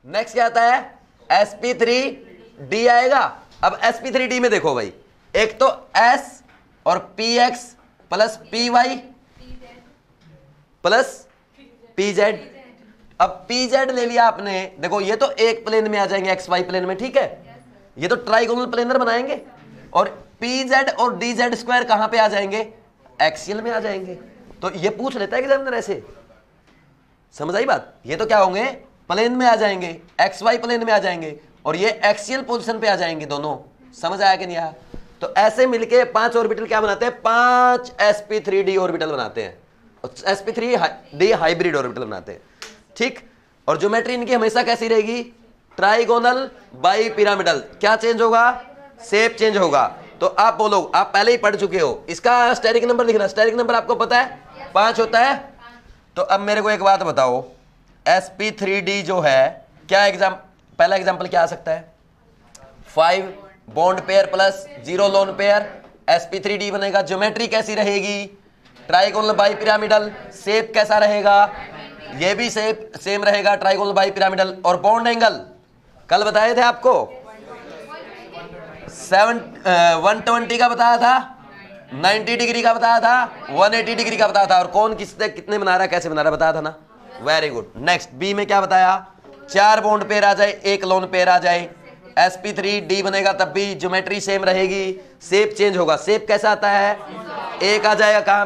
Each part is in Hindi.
नेक्स्ट क्या आता है, sp3d आएगा। अब sp3d में देखो भाई, एक तो s और px plus py plus pz। अब pz ले लिया आपने, देखो ये तो एक प्लेन में आ जाएंगे, xy प्लेन में, ठीक है। ये तो ट्राइगोनल प्लेनर बनाएंगे। और pz और dz स्क्वायर कहां पे आ जाएंगे, एक्सियल में आ जाएंगे। तो ये पूछ लेता है एग्जामिनर ऐसे, समझ आई बात। ये तो क्या होंगे, प्लेन में आ जाएंगे, xy प्लेन में आ जाएंगे, और ये एक्सियल पोजीशन पे आ जाएंगे दोनों। समझ आया कि नहीं आया। तो ऐसे मिलके 5 ऑर्बिटल क्या बनाते हैं, 5 sp3d ऑर्बिटल बनाते हैं, sp3d हाइब्रिड ऑर्बिटल बनाते हैं, ठीक। और ज्योमेट्री इनकी हमेशा कैसी रहेगी, ट्राइगोनल बाई पिरामिडल। क्या चेंज होगा, शेप चेंज होगा। तो आप बोलो, आप पहले ही पढ़ चुके हो, इसका स्टेरिक नंबर लिखना। स्टेरिक नंबर आपको पता है 5 होता है। तो अब मेरे को एक बात बताओ, sp3d जो है, क्या पहला एग्जाम्पल क्या आ सकता है, 5 bond pair plus 0 lone pair, sp3d बनेगा। ज्योमेट्री कैसी रहेगी, ट्राइगोनल बाई पिरामिडल। शेप कैसा रहेगा, ये भी शेप सेम रहेगा, ट्राइगोनल बाई पिरामिडल। और बॉन्ड एंगल कल बताए थे आपको, 120 का बताया था, 90 डिग्री का बताया था, 180 डिग्री का बताया था। और कौन किससे कितने बना रहा है, कैसे बना रहा है, बताया था ना। Very good. नेक्स्ट बी में क्या बताया, 4 बॉन्ड पेयर आ जाए, 1 लोन पेयर आ जाए, sp3d बनेगा। तब भी ज्योमेट्री सेम रहेगी, शेप चेंज होगा। शेप कैसा आता है, एक आ जाएगा कहां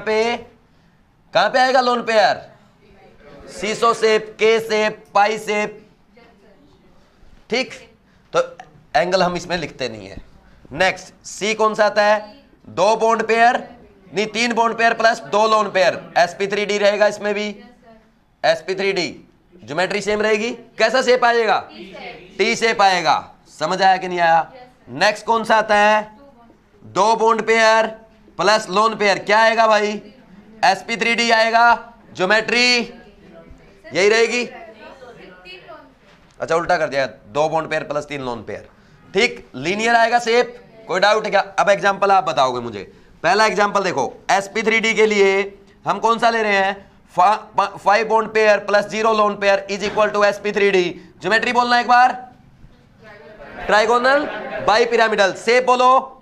पे आएगा लोन पेयर, सीसो शेप, के शेप, पाई शेप, ठीक। तो एंगल हम इसमें लिखते नहीं है। नेक्स्ट सी कौन सा आता है, 2 बॉन्ड पेयर, नहीं 3 bond pair plus 2 lone pair, sp3d रहेगा इसमें भी। sp3d ज्योमेट्री सेम रहेगी, कैसा शेप आएगा, टी शेप आएगा। समझ आया कि नहीं आया। नेक्स्ट कौन सा आता है, 2 bond pair plus lone pair, क्या आएगा भाई, sp3d आएगा। ज्योमेट्री यही रहेगी, अच्छा उल्टा कर दिया, 2 bond pair plus 3 lone pair, ठीक। लीनियर आएगा शेप, कोई डाउट है क्या। अब एग्जांपल आप बताओगे मुझे। पहला एग्जांपल देखो, sp3d के लिए हम कौन सा ले रहे हैं, 5 bond pair plus 0 lone pair is equal to sp3d। Geometry बोलना एक बार, ट्राइगोनल बाई पिरामिडल। शेप बोलो,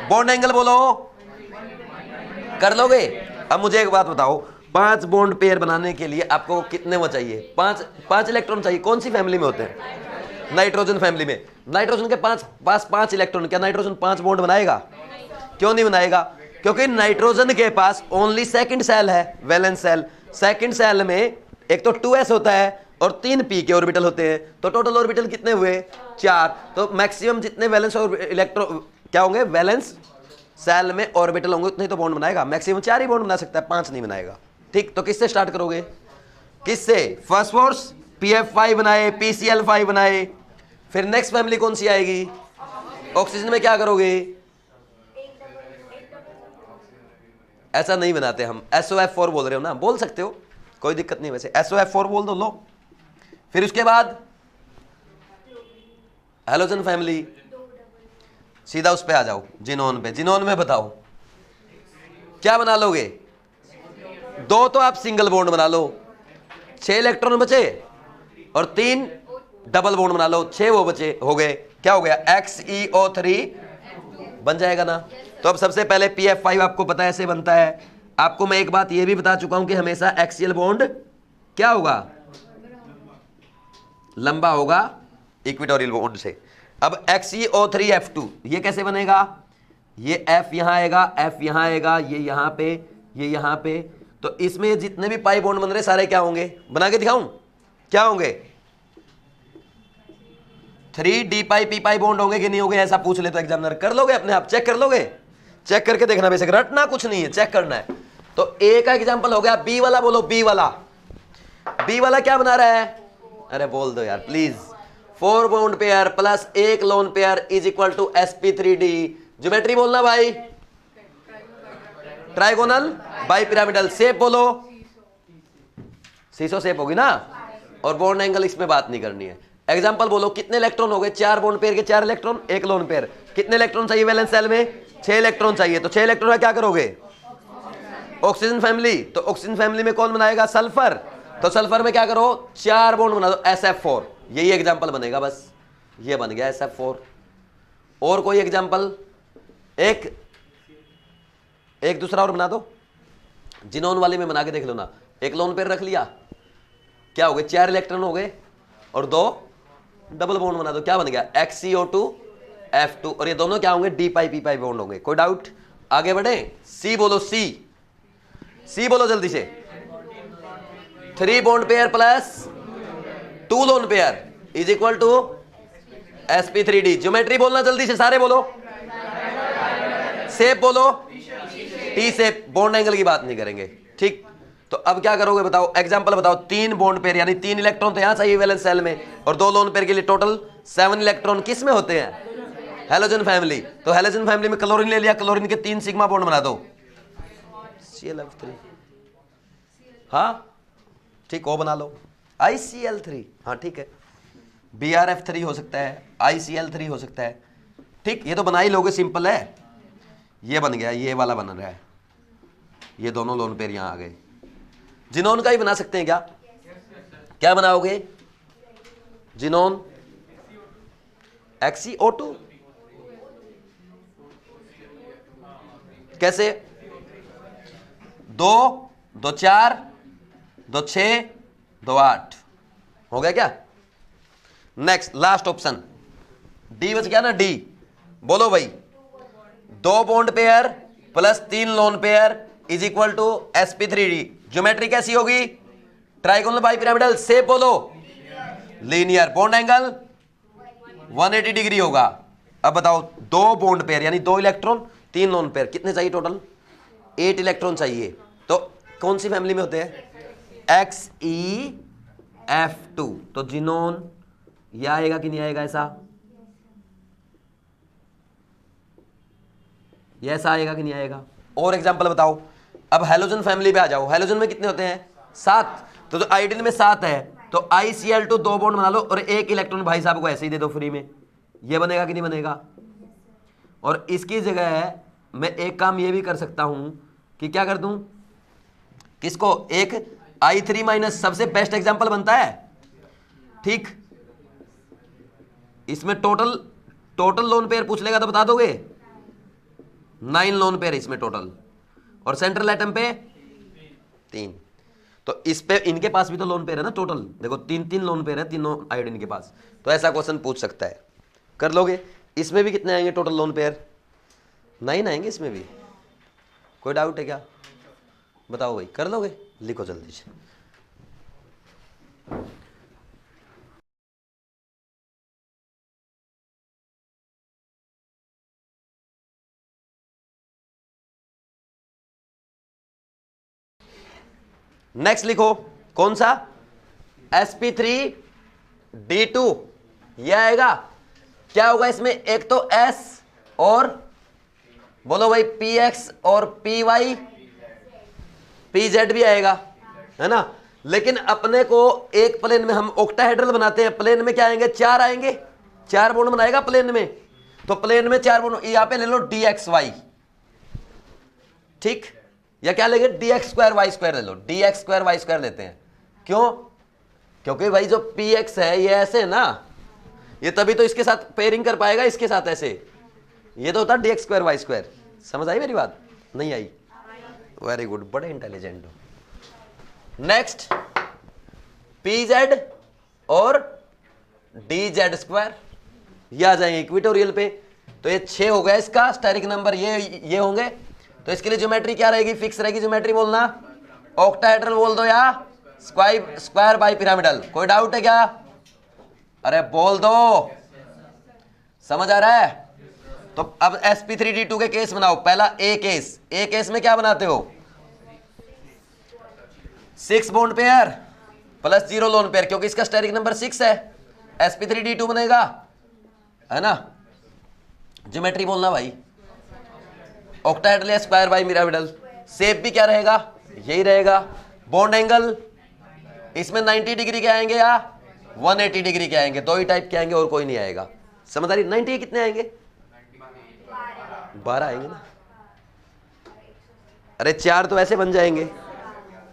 बॉन्ड एंगल बोलो, कर लोगे। अब मुझे एक बात बताओ, 5 बॉन्ड पेयर बनाने के लिए आपको कितने वो चाहिए, 5 इलेक्ट्रॉन चाहिए। कौन सी फैमिली में होते हैं, नाइट्रोजन फैमिली में। नाइट्रोजन के पास 5 इलेक्ट्रॉन, क्या नाइट्रोजन 5 बॉन्ड बनाएगा, क्यों नहीं बनाएगा, क्योंकि नाइट्रोजन के पास ओनली सेकंड सेल है, वैलेंस सेल। सेकंड सेल में एक तो 2s होता है और 3 p के ऑर्बिटल होते हैं। तो टोटल ऑर्बिटल कितने हुए, 4। तो मैक्सिमम जितने वैलेंस और इलेक्ट्रॉन क्या होंगे, वैलेंस सेल में ऑर्बिटल होंगे उतने तो बॉन्ड बनाएगा। मैक्सिमम 4 ही बॉन्ड बना सकता है, 5 नहीं बनाएगा, ठीक। तो किससे स्टार्ट करोगे, किससे, फर्स्ट फोर्स pf5 बनाए, pcl5 बनाए। फिर नेक्स्ट फैमिली कौन सी आएगी, ऑक्सीजन में क्या करोगे, ऐसा नहीं बनाते हम, SOF4 बोल रहे हो ना, बोल सकते हो, कोई दिक्कत नहीं। वैसे SOF4 बोल दो, लो। फिर उसके बाद हेलोजन फैमिली, सीधा उस पे आ जाओ, जिनोन पे। जिनोन में बताओ क्या बना लोगे, 2 तो आप सिंगल बॉन्ड बना लो, 6 इलेक्ट्रॉन बचे, और 3 डबल बॉन्ड बना लो, 6 वो बचे, हो गए। क्या हो गया, XeO3 बन जाएगा ना। तो अब सबसे पहले pf5 आपको पता है ऐसे बनता है। आपको मैं एक बात ये भी बता चुका हूं कि हमेशा एक्सियल बॉन्ड क्या होगा, लंबा होगा इक्वेटोरियल बॉन्ड से। अब XeO3F2 ये कैसे बनेगा, ये F यहां आएगा, F यहां आएगा, ये यहां पे, ये यहां पे। तो इसमें जितने भी पाई बॉन्ड बन रहे सारे क्या होंगे, बना के दिखाऊं, क्या होंगे, 3d पाई p पाई बॉन्ड होंगे कि नहीं होंगे, ऐसा पूछ ले तो एग्जामिनर, कर लोगे अपने आप, चेक कर लोगे, चेक करके देखना, बेशक रटना कुछ नहीं है, चेक करना है। तो ए का एग्जांपल हो गया। बी वाला बोलो, बी वाला, बी वाला क्या बना रहा है, अरे बोल दो यार please, 4 bond pair plus 1 lone pair is equal to sp3d। Geometry बोलना भाई, ट्राइगोनल बाई पिरामिडल। शेप बोलो, सीसो शेप होगी ना। और बॉन्ड एंगल इसमें बात नहीं करनी है। एग्जांपल बोलो, कितने इलेक्ट्रॉन हो गए, 4 बॉन्ड पेयर के 4 इलेक्ट्रॉन, 1 लोन पेयर। कितने इलेक्ट्रॉन चाहिए वैलेंस सेल में, 6 इलेक्ट्रॉन चाहिए। तो 6 इलेक्ट्रॉन का क्या करोगे, ऑक्सीजन फैमिली। तो ऑक्सीजन फैमिली में कौन बनाएगा, सल्फर। तो सल्फर में क्या करो, 4 बॉन्ड बना दो, SF4, यही एग्जांपल बनेगा बस, ये बन गया SF4। और कोई एग्जांपल, एक दूसरा और बना दो, जिनोन वाले में बना के देख लो ना। एक लोन पेयर रख लिया, क्या हो गए, 4 इलेक्ट्रॉन हो गए और 2 डबल बॉन्ड बना दो, क्या बन गया, XCO2F2, और ये दोनों क्या होंगे, D पाई P पाई बॉन्ड होंगे। कोई डाउट? आगे बढ़े, C बोलो, C बोलो जल्दी से। 3 bond pair plus 2 lone pair is equal to sp3d। Geometry बोलना जल्दी से, सारे बोलो। शेप बोलो, टी शेप, बॉन्ड एंगल की बात नहीं करेंगे, ठीक। तो अब क्या करोगे बताओ, एग्जांपल बताओ। 3 बॉन्ड पेयर यानी 3 इलेक्ट्रॉन तो यहां चाहिए वैलेंस सेल में, और 2 लोन पेयर के लिए टोटल 7 इलेक्ट्रॉन किस में होते हैं, हैलोजन फैमिली। तो हैलोजन फैमिली में क्लोरीन ले लिया, क्लोरीन के 3 सिग्मा बॉन्ड बना दो, ClF3, हाँ ठीक, वो बना लो, ICl3, हाँ ठीक है, BrF3 हो सकता है, ICl3 हो सकता है, ठीक। ये तो बना ही लोगे, सिंपल है। ये बन गया, ये वाला बन रहा है, ये दोनों लोन पेयर यहां आ गए। जिनोन का ही बना सकते हैं क्या? क्या बनाओगे, जिनोन XCO2, कैसे, 2 2 4 2 6 2 8 हो गया क्या? नेक्स्ट लास्ट ऑप्शन, डी बच गया ना, डी बोलो भाई। 2 bond pair plus 3 lone pair is equal to sp3d। Geometry कैसी होगी, ट्राइगोनल बाइपिरामिडल। शेप बोलो, लीनियर। बॉन्ड एंगल 180 डिग्री होगा। अब बताओ, 2 बॉन्ड पेयर यानी 2 इलेक्ट्रॉन 3 लोन पेयर, कितने चाहिए टोटल, 8 इलेक्ट्रॉन चाहिए। तो कौन सी फैमिली में होते हैं, XeF2। तो जिनोन ये आएगा कि नहीं आएगा, ऐसा आएगा कि नहीं आएगा। और एग्जांपल बताओ। अब हैलोजन फैमिली पे आ जाओ, हैलोजन में कितने होते हैं, 7। तो जो आयोडीन में 7 है, तो ICl2 2 बॉन्ड बना लो और 1 इलेक्ट्रॉन भाई साहब को ऐसे ही दे दो फ्री में, ये बनेगा कि नहीं बनेगा। और इसकी जगह मैं एक काम ये भी कर सकता हूं कि क्या कर दूं, किसको, एक I3 माइनस, सबसे बेस्ट एग्जांपल बनता है, ठीक। इसमें टोटल लोन पेयर पूछ लेगा तो बता दोगे, 9 लोन पेयर इसमें टोटल, और सेंट्रल एटम पे 3। तो इस पे इनके पास भी तो लोन पेयर है ना टोटल, देखो 3 लोन पेयर है तीनों आयोडीन के पास। तो ऐसा क्वेश्चन पूछ सकता है, कर लोगे। इसमें भी कितने आएंगे टोटल लोन पेयर, 9 आएंगे इसमें भी। कोई डाउट है क्या, बताओ भाई, कर लोगे, लिखो जल्दी से। नेक्स्ट लिखो, कौन सा, sp3d2, यह आएगा। क्या होगा इसमें, एक तो S और बोलो भाई px और py pz भी आएगा, है ना। लेकिन अपने को एक प्लेन में हम ऑक्टाहेड्रल बनाते हैं, प्लेन में क्या आएंगे, 4 आएंगे, 4 बॉन्ड बनाएगा प्लेन में। तो प्लेन में 4 बॉन्ड, यहां पे ले लो dxy, ठीक, या क्या लेंगे, dx2y2 ले लो, dx2y2 लेते हैं। क्यों, क्योंकि भाई जो px है ये ऐसे है ना, ये तभी तो इसके साथ पेयरिंग कर पाएगा, इसके साथ ऐसे, ये तो होता है dx2y2। समझ आई मेरी बात, नहीं आई, वेरी गुड, बड़े इंटेलिजेंट हो। नेक्स्ट pz और dz2 ये आ जाएंगे इक्विटोरियल पे। तो ये 6 हो गया इसका स्टेरिक नंबर, ये होंगे। तो इसके लिए ज्योमेट्री क्या रहेगी, फिक्स रहेगी ज्योमेट्री, बोलना ऑक्टाहेड्रल बोल दो या स्क्वायर बाई पिरामिडल। कोई डाउट है क्या, अरे बोल दो, समझ आ रहा है। तो अब sp3d2 के केस बनाओ। पहला ए केस में क्या बनाते हो, 6 bond pair plus 0 lone pair, क्योंकि इसका स्टेरिक नंबर 6 है, sp3d2 बनेगा, है ना। ज्योमेट्री बोलना भाई, ऑक्टाहेड्रल या स्क्वायर बाई पिरामिडल। शेप भी क्या रहेगा, यही रहेगा। बॉन्ड एंगल इसमें 90 डिग्री के आएंगे या 180 डिग्री के आएंगे, 2 ही टाइप के आएंगे और कोई नहीं आएगा। समझ आ रही, 90 कितने आएंगे, 12 आएंगे ना। अरे 4 तो ऐसे बन जाएंगे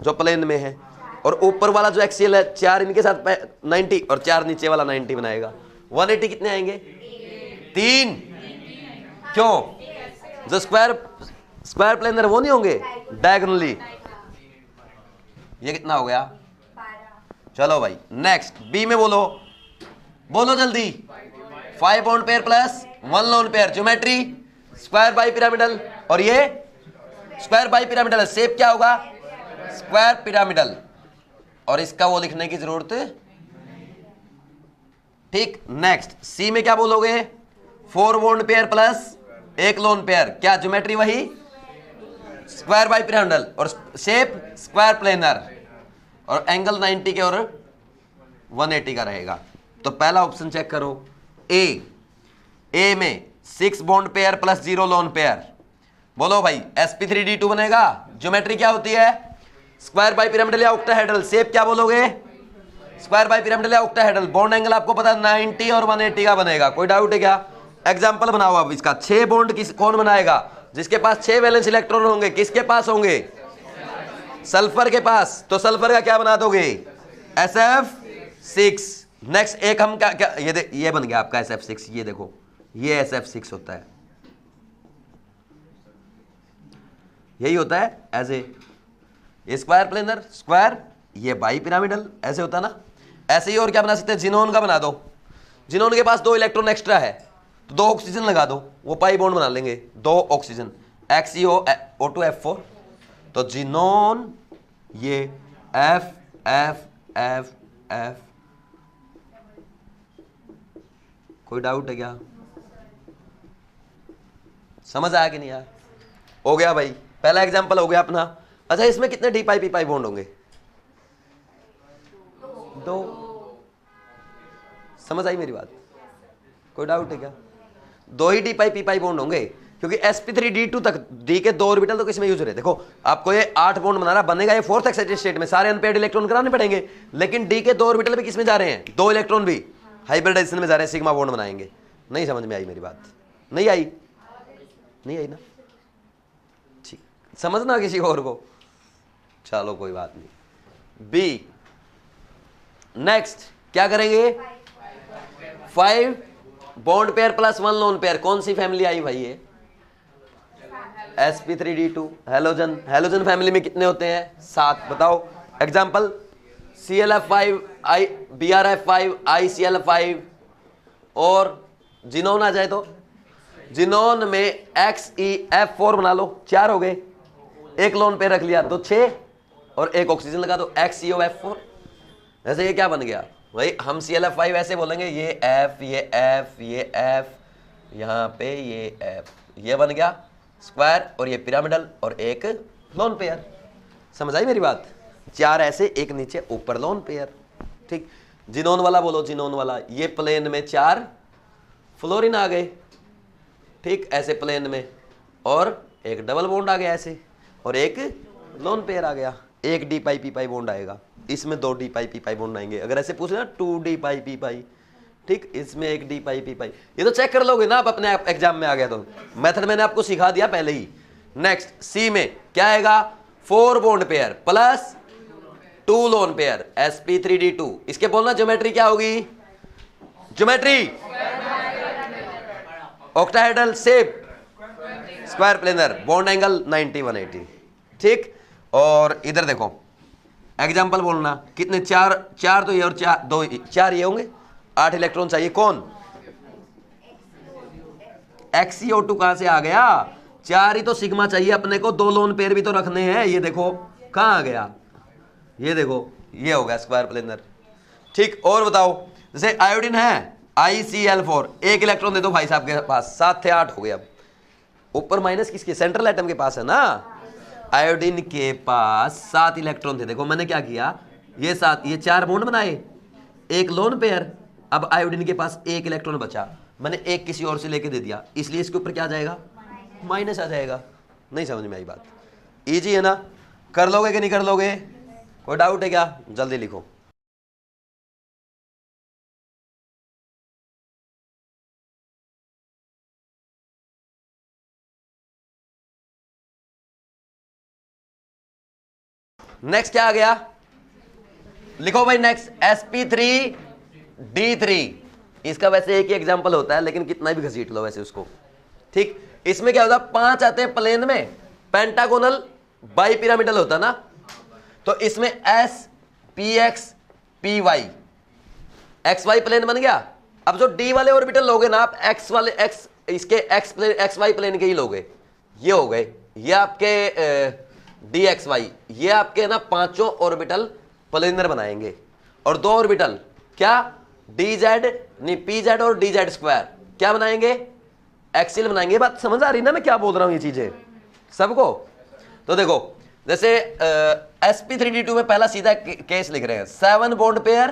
जो प्लेन में है, और ऊपर वाला जो एक्सीएल है 4 इनके साथ 90 और 4 नीचे वाला 90 बनाएगा। 180 कितने आएंगे? 3। क्यों? जो स्क्वायर प्लेनर वो नहीं होंगे डायगोनली। ये कितना हो गया? चलो भाई नेक्स्ट बी में बोलो, बोलो जल्दी। 5 bond pair plus 1 lone pair, geometry square bi pyramidal, और ये स्क्वायर बाई पिरामिडल है, शेप क्या होगा? स्क्वायर पिरामिडल, और इसका वो लिखने की जरूरत। ठीक, नेक्स्ट सी में क्या बोलोगे? 4 bond pair plus 1 lone pair, क्या ज्योमेट्री वही स्क्वायर बाई पिरामिडल, और शेप स्क्वायर प्लेनर, और एंगल 90 के और 180 का रहेगा। तो पहला ऑप्शन चेक करो, ए में 6 bond pair plus 0 lone pair. बोलो भाई sp3d2 बनेगा। ज्योमेट्री क्या होती है? स्क्वायर बाई पिरामिडल या ऑक्टाहेड्रल। शेप क्या बोलोगे? स्क्वायर बाई पिरामिडल या ऑक्टाहेड्रल। बॉन्ड एंगल आपको पता है 90 और 180 का बनेगा, कोई डाउट है क्या? एग्जांपल बनाओ अब इसका। 6 बॉन्ड कौन बनाएगा? जिसके पास 6 वैलेंस इलेक्ट्रॉन होंगे। किसके पास होंगे? सल्फर के पास। तो सल्फर का क्या बना दोगे? SF6। नेक्स्ट एक हम क्या ये बन गया आपका SF6। ये देखो ये SF6 होता है, यही होता है as a square planar, square, ये बाई पिरामिडल, ऐसे होता ना। ऐसे ही और क्या बना सकते हैं? जिनोन का बना दो। जिनोन के पास 2 इलेक्ट्रॉन एक्स्ट्रा है तो 2 ऑक्सीजन लगा दो, वो पाई बॉन्ड बना लेंगे। 2 ऑक्सीजन XeO2F4। तो जिनोन ये F F F F। कोई डाउट है क्या? समझ आया कि नहीं आया? हो गया भाई, पहला एग्जांपल हो गया अपना। अच्छा इसमें कितने डी पाई पी पाई बॉन्ड होंगे? 2। समझ आई मेरी बात? कोई डाउट है क्या? 2 ही डी पाई पी पाई बॉन्ड होंगे, क्योंकि sp3d2 तक डी के 2 ऑर्बिटल तो किसमें यूज हो रहे? देखो आपको ये 8 बॉन्ड बनाना बनेगा, ये 4th एक्साइटेड स्टेट में सारे अनपेयर्ड इलेक्ट्रॉन कराने पड़ेंगे। लेकिन डी के 2 ऑर्बिटल भी किसमें जा रहे हैं? 2 इलेक्ट्रॉन भी हाइब्रिडाइजेशन में जा रहे हैं, सिग्मा बॉन्ड बनाएंगे। नहीं समझ में आई मेरी बात? नहीं आई? नहीं आई ना? ठीक, समझना किसी और को। चलो कोई बात नहीं। बी नेक्स्ट क्या करेंगे? 5 bond pair plus 1 lone pair. कौन सी फैमिली आई भाई? ये sp3d2 हेलोजन। हेलोजन फैमिली में कितने होते हैं? 7। बताओ एग्जांपल। ClF5 BrF5 ICl5, और जिनोन आ जाए तो जिनोन में XeF4 बना लो, 4 हो गए। 1 लोन पेयर रख लिया तो 6, और 1 ऑक्सीजन लगा दो XeOF4। वैसे ये क्या बन गया भाई? हम ClF5 ऐसे बोलेंगे, ये F, ये F, ये F, यहाँ पे ये F, ये बन गया स्क्वायर, और ये पिरामिडल, और 1 लोन पेयर। समझ आई मेरी बात? 4 ऐसे, 1 नीचे, ऊपर लोन पेयर। ठीक, जिनोन वाला बोलो, जिनोन वाला। ये प्लेन में 4 फ्लोरीन आ गए, ठीक, ऐसे प्लेन में, और 1 डबल बॉन्ड आ गया ऐसे, और 1 लोन पेयर आ गया। 1 डी पाई पी पाई बॉन्ड आएगा, इसमें 2 डी पाई पी पाई बॉन्ड आएंगे। अगर ऐसे पूछे ना 2 डी पाई पी पाई, ठीक, इसमें 1 डी पाई पी पाई। ये तो चेक कर लोगे ना आप अपने एग्जाम में आ गया तो। मेथड मैंने आपको सिखा दिया पहले ही। नेक्स्ट सी में क्या आएगा? 4 bond pair plus 2 lone pair, sp3d2। इसके बोलना ज्योमेट्री क्या होगी? Geometry octahedral, shape square planar, bond angle 90 180। ठीक, और इधर देखो एग्जांपल बोलना। कितने? 4 तो ये, और 4 ये होंगे। 8 इलेक्ट्रॉन चाहिए। कौन? XeO2 कहां से आ गया? 4 ही तो सिग्मा चाहिए अपने को, 2 लोन पेयर भी तो रखने हैं। ये देखो कहां आ गया, ये देखो ये हो गया स्क्वायर प्लेनर। ठीक, और बताओ जैसे आयोडीन है ICl4, 1 इलेक्ट्रॉन दे दो भाई साहब के पास, 7 थे 8 हो गए। अब ऊपर माइनस किसके? सेंट्रल एटम के पास है ना। आयोडीन के पास 7 इलेक्ट्रॉन थे। देखो मैंने क्या किया, ये 7, ये 4 बॉन्ड बनाए, 1 लोन पेयर। अब आयोडीन के पास 1 इलेक्ट्रॉन बचा, मैंने 1 किसी और से लेके दे दिया, इसलिए इसके ऊपर क्या आ जाएगा? माइनस आ जाएगा। नहीं समझ में आई बात? इजी है ना? कर लोगे कि नहीं कर लोगे? कोई डाउट है क्या? जल्दी लिखो। नेक्स्ट क्या आ गया? लिखो भाई नेक्स्ट sp3d3। इसका वैसे एक ही एग्जांपल होता है, लेकिन कितना भी घसीट लो वैसे उसको, ठीक। इसमें क्या होता है, 5 आते हैं प्लेन में, पेंटागोनल बाई पिरामिडल होता है ना, तो इसमें S P X P Y X Y plane बन गया। अब जो डी वाले ऑर्बिटल लोगे ना आप, एक्स वाले एक्स इसके X plane X Y plane के ही लोगे, ये हो गए, ये आपके डी एक्स वाई, ये आपके ना पांचों ऑर्बिटल प्लेनर बनाएंगे, और दो ऑर्बिटल क्या, डी जेड नहीं पी जेड और डी जेड स्क्वायर क्या बनाएंगे, एक्सिल बनाएंगे। बात समझ आ रही ना मैं क्या बोल रहा हूं ये चीजें सबको? तो देखो जैसे sp3d2 में पहला सीधा केस लिख रहे हैं, 7 bond pair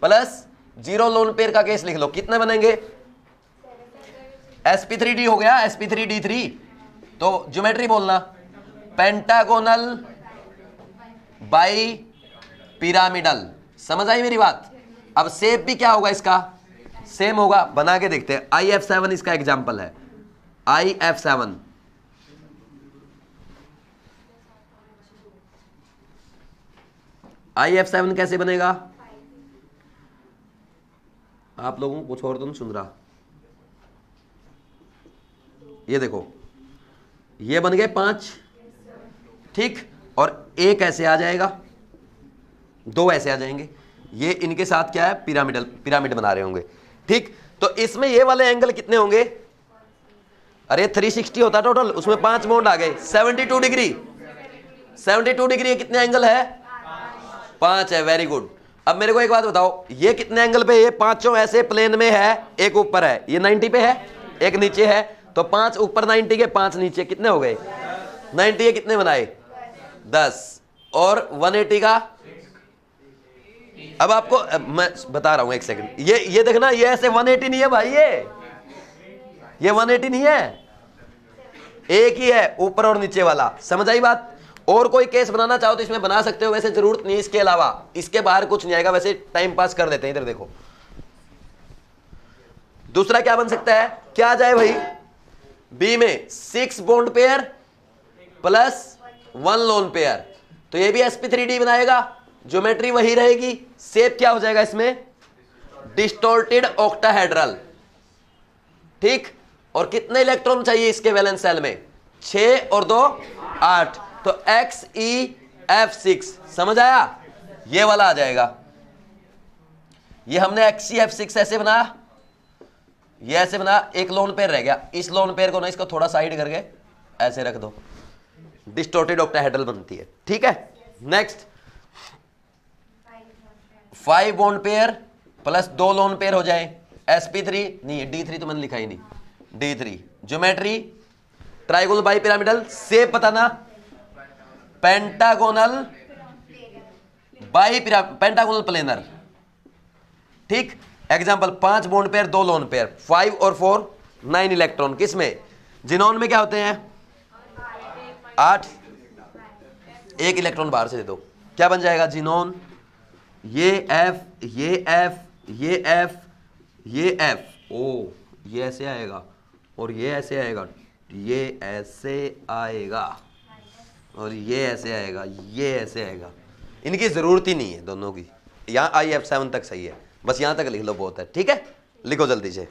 plus 0 lone pair का केस लिख लो, कितने बनेंगे, sp3d हो गया sp3d3, तो ज्योमेट्री बोलना, पेंटागोनल बाई पिरामिडल। समझ आई मेरी बात? अब शेप भी क्या होगा इसका, सेम होगा, बना के देखते हैं। IF7 इसका एग्जांपल है, IF7 IF7 कैसे बनेगा, आप लोगों को कुछ और तो नहीं सुन रहा। ये देखो, ये बन गए 5, ठीक, और एक ऐसे आ जाएगा, 2 ऐसे आ जाएंगे, ये इनके साथ क्या है, पिरामिड बना रहे होंगे, ठीक। तो इसमें ये वाले एंगल कितने होंगे, अरे 360 होता टोटल, उसमें 5 बॉन्ड आ गए, 72 डिग्री, 72 डिग्री कितने एंगल है, 5 है, वेरी गुड। अब मेरे को एक बात बताओ, ये कितने एंगल पे, ये पांचों ऐसे प्लेन में है, एक ऊपर है, ये 90 पे है, एक नीचे है, तो 5 ऊपर 90 के, 5 नीचे, कितने हो गए 90 के कितने बनाए 10, और 180 का। अब आपको मैं बता रहा हूं एक सेकंड, ये देखना, ये ऐसे 180 नहीं है भाई, ये 180 नहीं है, एक ही है ऊपर और नीचे वाला। समझ आई बात? और कोई केस बनाना चाहो तो इसमें बना सकते हो, वैसे जरूरत नहीं, इसके अलावा इसके बाहर कुछ नहीं आएगा, वैसे टाइम पास कर देते हैं। इधर देखो, दूसरा क्या बन सकता है, क्या आ जाए भाई, बी में 6 bond pair plus 1 lone pair, तो ये भी sp3d बनाएगा, ज्योमेट्री वही रहेगी, शेप क्या हो जाएगा इसमें, डिस्टॉर्टेड ऑक्टाहेड्रल, ठीक। और कितने इलेक्ट्रॉन चाहिए इसके वैलेंस सेल में, 6 और 2 8, तो XeF6, समझ आया, ये वाला आ जाएगा। ये हमने XeF6 ऐसे बनाया, ये ऐसे बना, एक लोन पेयर रह गया, इस लोन पेयर को ना इसको थोड़ा साइड करके ऐसे रख दो, डिस्टॉर्टेड ऑक्टाहेड्रल बनती है, ठीक है। Next 5 bond pair plus 2 lone pair हो जाए, sp3 नहीं, d3 तो मैंने लिखा ही नहीं, d3 geometry trigonal bipyramidal, shape बताना, पेंटागोनल बाई पेंटागोनल प्लेनर, ठीक। Example 5 bond pair 2 lone pair, 5 और 4 9 इलेक्ट्रॉन, किसमें, जिनोन में क्या होते हैं 8, एक इलेक्ट्रॉन बाहर से दे दो, क्या बन जाएगा जिनोन, ये F, ये F, ये F, ये F, ओ ये ऐसे आएगा, और ये ऐसे आएगा, ये ऐसे आएगा, और ये ऐसे आएगा, ये ऐसे आएगा। इनकी जरूरत ही नहीं है दोनों की, यहाँ IF7 तक सही है, बस यहां तक लिख लो, बहुत है, ठीक है। लिखो जल्दी से,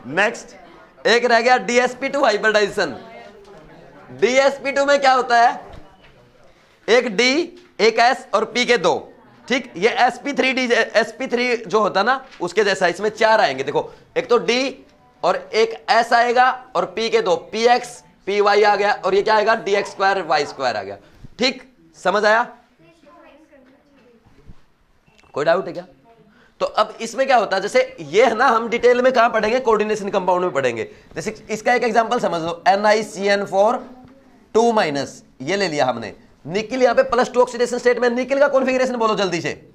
नेक्स्ट एक रह गया DsP2 हाइब्रिडाइजेशन। DsP2 में क्या होता है, एक D एक S और P के 2, ठीक। ये sp3 जो होता ना उसके जैसा, इसमें 4 आएंगे, देखो एक तो D और एक S आएगा, और P के 2 px py आ गया, और ये क्या आएगा dx² y² आ गया, ठीक। समझ आया? कोई डाउट है क्या? तो अब इसमें क्या होता है, जैसे ये है ना, हम डिटेल में कहां पढ़ेंगे, कोऑर्डिनेशन कंपाउंड में पढ़ेंगे। जैसे इसका एक एग्जांपल समझ लो, NiCN4 2- ये ले लिया हमने, निकिल यहाँ पे +2 ऑक्सीडेशन स्टेट में, निकिल का कॉन्फ़िगरेशन बोलो जल्दी से,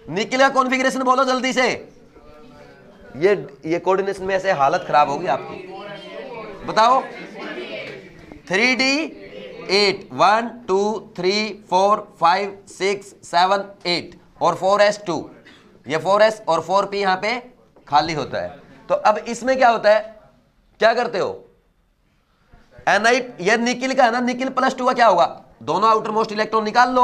निकिल का कॉन्फ़िगरेशन बोलो जल्दी से। ये कोऑर्डिनेशन में ऐसे हालत खराब होगी आपकी, बताओ। 3D8 1 2 3 4 5 6 7 8 और 4s2, ये 4s और 4p यहां पे खाली होता है। तो अब इसमें क्या होता है, क्या करते हो, Ni, ये निकिल का है ना, निकिल +2 का क्या होगा, दोनों आउटर मोस्ट इलेक्ट्रॉन निकाल लो,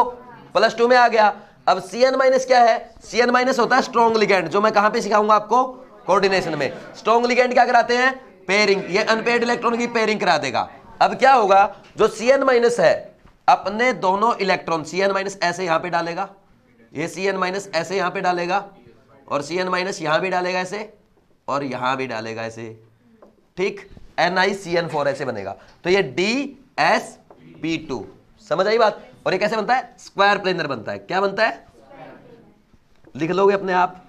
+2 में आ गया। अब Cn- क्या है, Cn- होता है स्ट्रॉन्ग लिगेंड, जो मैं कहां पे सिखाऊंगा आपको, कोऑर्डिनेशन में। स्ट्रॉन्ग लिगेंड क्या कराते हैं, पेयरिंग, ये अनपेयर्ड इलेक्ट्रॉन की पेयरिंग करा देगा। अब क्या होगा, जो Cn- है अपने दोनों इलेक्ट्रॉन Cn- ऐसे यहां पे डालेगा, ये Cn- ऐसे यहां पे डालेगा, और Cn- यहां भी डालेगा ऐसे, और यहां भी डालेगा ऐसे, ठीक, NiCN4 ऐसे बनेगा। तो ये DsP2, समझ आई बात। और ये कैसे बनता है, स्क्वायर प्लेनर बनता है। क्या बनता है, लिख लोगे अपने आप,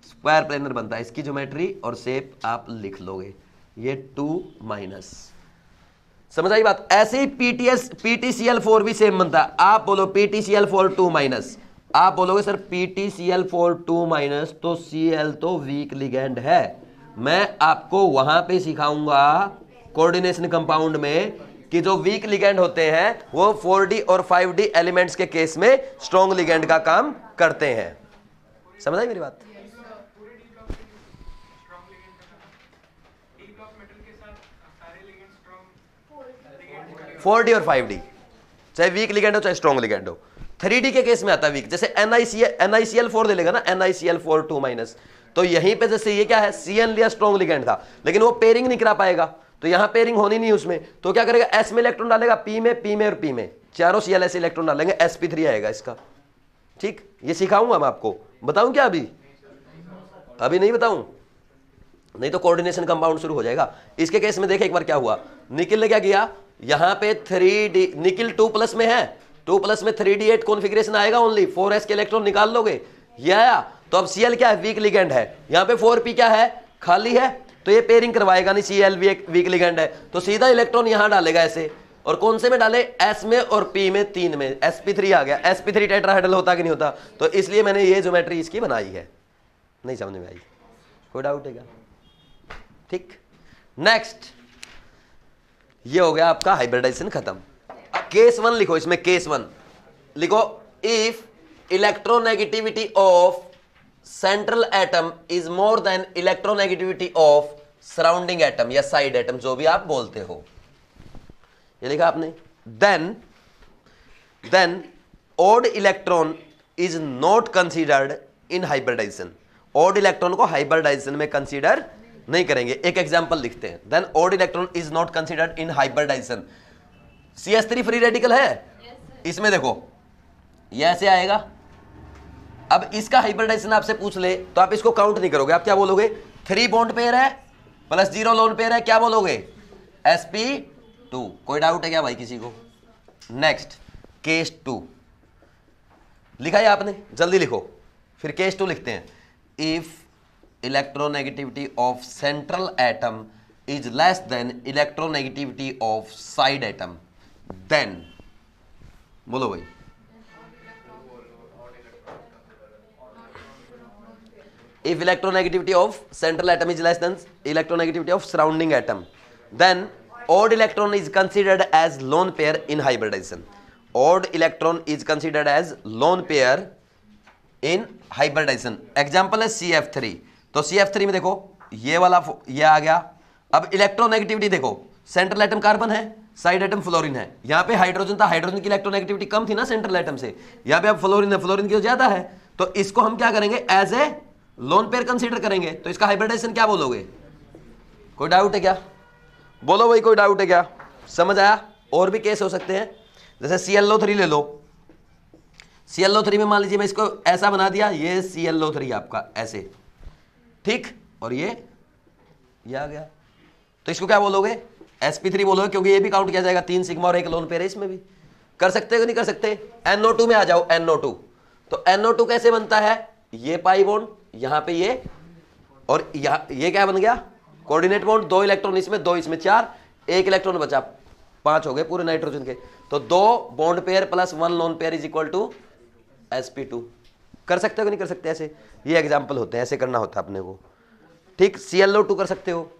स्क्वायर प्लेनर बनता है। इसकी ज्योमेट्री और शेप आप लिख लोगे, ये 2-, समझ आई बात। ऐसे ही PtCl4 भी सेम बनता है। आप बोलो PtCl4 2-, आप बोलोगे सर PtCl4 2-, तो Cl तो वीक लिगेंड है। मैं आपको वहां पे सिखाऊंगा कोऑर्डिनेशन कंपाउंड में कि जो वीक लिगेंड होते हैं वो 4D और 5D एलिमेंट्स के केस में स्ट्रॉन्ग लिगेंड का काम करते हैं। समझ आई मेरी बात। 4D और 5D, चाहे वीक लिगेंड हो चाहे स्ट्रॉन्ग लिगेंड हो। 3D के केस में आता है वीक, जैसे NiCl4 ले लेगा ना, NiCl4 2-, तो यहीं पे जैसे ये क्या है, Cn लिया, स्ट्रॉन्ग लिगेंड था, लेकिन वो पेयरिंग नहीं करा पाएगा, तो यहां पेयरिंग होनी नहीं उसमें, तो क्या करेगा, S में इलेक्ट्रॉन डालेगा, P में, P में और P में, चारों Cl ऐसे इलेक्ट्रॉन डालेंगे, sp3 आएगा इसका। ठीक, ये सिखाऊंगा मैं आपको। बताऊं क्या अभी, अभी नहीं बताऊं, नहीं तो कोऑर्डिनेशन कंपाउंड शुरू हो जाएगा। इसके केस में देखे एक बार क्या हुआ, निकिल ने क्या किया, यहां पे 3D, निकिल 2+ में है, 2+ में 3D8 कॉन्फ़िगरेशन आएगा ओनली, 4s के इलेक्ट्रॉन निकाल लोगे, ये आया। तो अब Cl क्या है, वीक लिगेंड है, यहां पे 4p क्या है, खाली है, तो ये पेयरिंग करवाएगा नहीं, Cl वीक लिगेंड है, तो सीधा इलेक्ट्रॉन यहां डालेगा ऐसे, और कौन से में डाले, S में और P में, 3 में, sp3 आ गया। sp3 टेट्राहेड्रल होता कि नहीं होता, तो इसलिए मैंने ये ज्योमेट्री इसकी बनाई है। नहीं समझ में आई, कोई डाउट है क्या, ठीक। नेक्स्ट, ये हो गया आपका हाइब्रिडाइजेशन खत्म। अब केस 1 लिखो, इसमें केस 1 लिखो, if electronegativity of central atom is more than electronegativity of surrounding atom या साइड एटम, जो भी आप बोलते हो, ये लिखा आपने। Then odd electron is not considered in hybridization, odd electron को हाइब्रिडाइजेशन में कंसीडर नहीं करेंगे। एक एग्जांपल लिखते हैं, then odd electron is not considered in hybridization. CH3 free radical है, इसमें देखो ये ऐसे आएगा। अब इसका हाइब्रिडाइजेशन आपसे पूछ ले तो आप इसको काउंट नहीं करोगे, आप क्या बोलोगे, 3 बॉन्ड पेयर है प्लस 0 लोन पेयर है, क्या बोलोगे, sp2। कोई डाउट है क्या भाई किसी को। नेक्स्ट केस 2 लिखा है आपने, जल्दी लिखो, फिर केस 2 लिखते हैं। If electronegativity of central atom is less than electronegativity of side atom, then बोलो भाई, if electronegativity of central atom is less than electronegativity of surrounding atom, then odd electron is considered as lone pair in hybridization. Odd electron is considered as lone pair in hybridization. Example है CF3, तो CF3 में देखो ये वाला ये आ गया। अब इलेक्ट्रोनेगेटिविटी देखो, सेंट्रल एटम कार्बन है, साइड एटम फ्लोरीन है, यहाँ पे हाइड्रोजन था, हाइड्रोजन की इलेक्ट्रोनेगेटिविटी कम थी ना सेंट्रल एटम से, यहाँ पे अब फ्लोरीन है, फ्लोरीन की ज्यादा है, तो इसको हम क्या करेंगे, as a lone pair consider करेंगे। तो इसका हाइब्रिडाइजेशन क्या बोलोगे, कोई डाउट है क्या, बोलो भाई कोई डाउट है क्या, समझ आया। और भी केस हो सकते हैं, जैसे ClO3 ले लो, ClO3 में मान लीजिए मैं इसको ऐसा बना दिया, ये ClO3 आपका ऐसे, ठीक, और ये आ गया, तो इसको क्या बोलोगे, sp3 बोलोगे, क्योंकि ये भी काउंट किया जाएगा, 3 सिग्मा और 1 लोन पेयर है, इसमें भी कर सकते हो नहीं कर सकते। NO2 में आ जाओ, NO2, तो NO2 कैसे बनता है, ये पाई बॉन्ड यहां पे ये, और ये क्या बन गया, कोऑर्डिनेट बॉन्ड, 2 इलेक्ट्रॉन इसमें, 2 इसमें, 4, 1 इलेक्ट्रॉन बचा, 5 हो गए पूरे नाइट्रोजन के, तो 2 bond pair plus 1 lone pair is equal to sp2। कर सकते हो कि नहीं कर सकते, ऐसे ये एग्जांपल होते हैं, ऐसे करना होता है अपने को, ठीक। ClO2 कर सकते हो,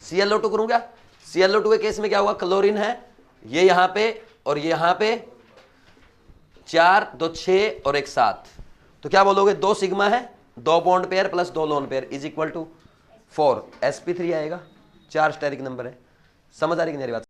ClO2 करूंगा, ClO2 के केस में क्या होगा, क्लोरीन है, ये यहां पे और ये यहां पे, 4, 2, 6 और 1, 7, तो क्या बोलोगे, 2 सिग्मा है 2 bond pair plus 2 lone pair is equal to 4 sp3 आएगा। 4 स्टेरिक नंबर है। समझ आ रही कि मेरी बात?